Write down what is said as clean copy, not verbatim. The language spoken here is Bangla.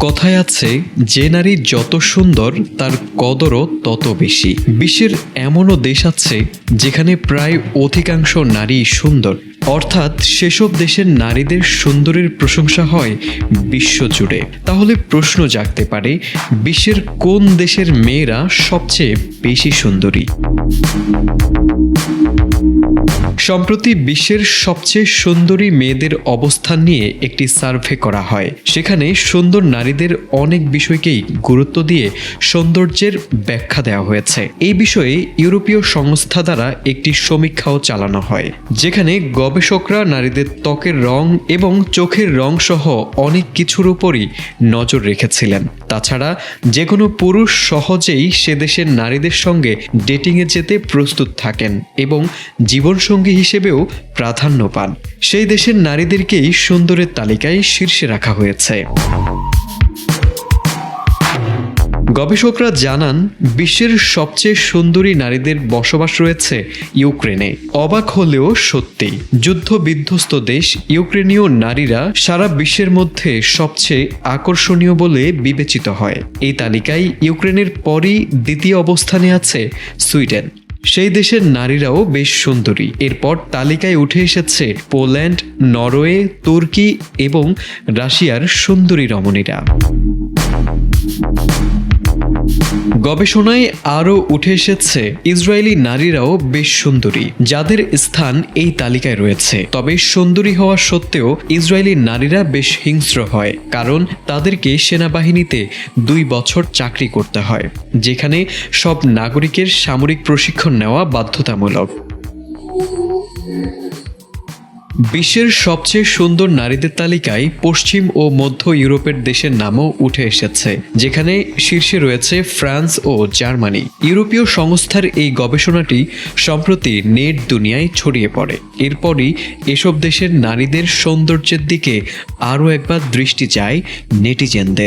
কথায় আছে, যে নারী যত সুন্দর তার কদরও তত বেশি। বিশ্বের এমনও দেশ আছে যেখানে প্রায় অধিকাংশ নারী সুন্দর, অর্থাৎ সেসব দেশের নারীদের সুন্দরের প্রশংসা হয় বিশ্বজুড়ে। তাহলে প্রশ্ন জাগতে পারে, বিশ্বের কোন দেশের মেয়েরা সবচেয়ে বেশি সুন্দরী? সম্প্রতি বিশ্বের সবচেয়ে সুন্দরী মেয়েদের অবস্থান নিয়ে একটি সার্ভে করা হয়। সেখানে সুন্দর নারীদের অনেক বিষয়কেই গুরুত্ব দিয়ে সৌন্দর্যের ব্যাখ্যা দেওয়া হয়েছে। এই বিষয়ে ইউরোপীয় সংস্থা দ্বারা একটি সমীক্ষাও চালানো হয়, যেখানে গবেষকরা নারীদের ত্বকের রং এবং চোখের রং সহ অনেক কিছুর উপরই নজর রেখেছিলেন। তাছাড়া যে কোনো পুরুষ সহজেই সে দেশের নারীদের সঙ্গে ডেটিংয়ে যেতে প্রস্তুত থাকেন এবং জীবনসঙ্গী হিসেবেও প্রাধান্য পান। সেই দেশের নারীদেরকেই সুন্দরের তালিকায় শীর্ষে রাখা হয়েছে। গবেষকরা জানান, বিশ্বের সবচেয়ে সুন্দরী নারীদের বসবাস রয়েছে ইউক্রেনে। অবাক হলেও সত্যি, যুদ্ধ বিধ্বস্ত দেশ ইউক্রেনীয় নারীরা সারা বিশ্বের মধ্যে সবচেয়ে আকর্ষণীয় বলে বিবেচিত হয়। এই তালিকায় ইউক্রেনের পরই দ্বিতীয় অবস্থানে আছে সুইডেন। সেই দেশের নারীরাও বেশ সুন্দরী। এরপর তালিকায় উঠে এসেছে পোল্যান্ড, নরওয়ে, তুর্কি এবং রাশিয়ার সুন্দরী রমণীরা। গবেষণায় আরও উঠে এসেছে ইসরায়েলি নারীরাও বেশ সুন্দরী, যাদের স্থান এই তালিকায় রয়েছে। তবে সুন্দরী হওয়া সত্ত্বেও ইসরায়েলি নারীরা বেশ হিংস্র হয়, কারণ তাদেরকে সেনাবাহিনীতে 2 বছর চাকরি করতে হয়, যেখানে সব নাগরিকের সামরিক প্রশিক্ষণ নেওয়া বাধ্যতামূলক। বিশ্বের সবচেয়ে সুন্দর নারীদের তালিকায় পশ্চিম ও মধ্য ইউরোপের দেশের নামও উঠে এসেছে, যেখানে শীর্ষে রয়েছে ফ্রান্স ও জার্মানি। ইউরোপীয় সংস্থার এই গবেষণাটি সম্প্রতি নেট দুনিয়ায় ছড়িয়ে পড়ে। এরপরই এসব দেশের নারীদের সৌন্দর্যের দিকে আরও একবার দৃষ্টি যায় নেটিজেনদের।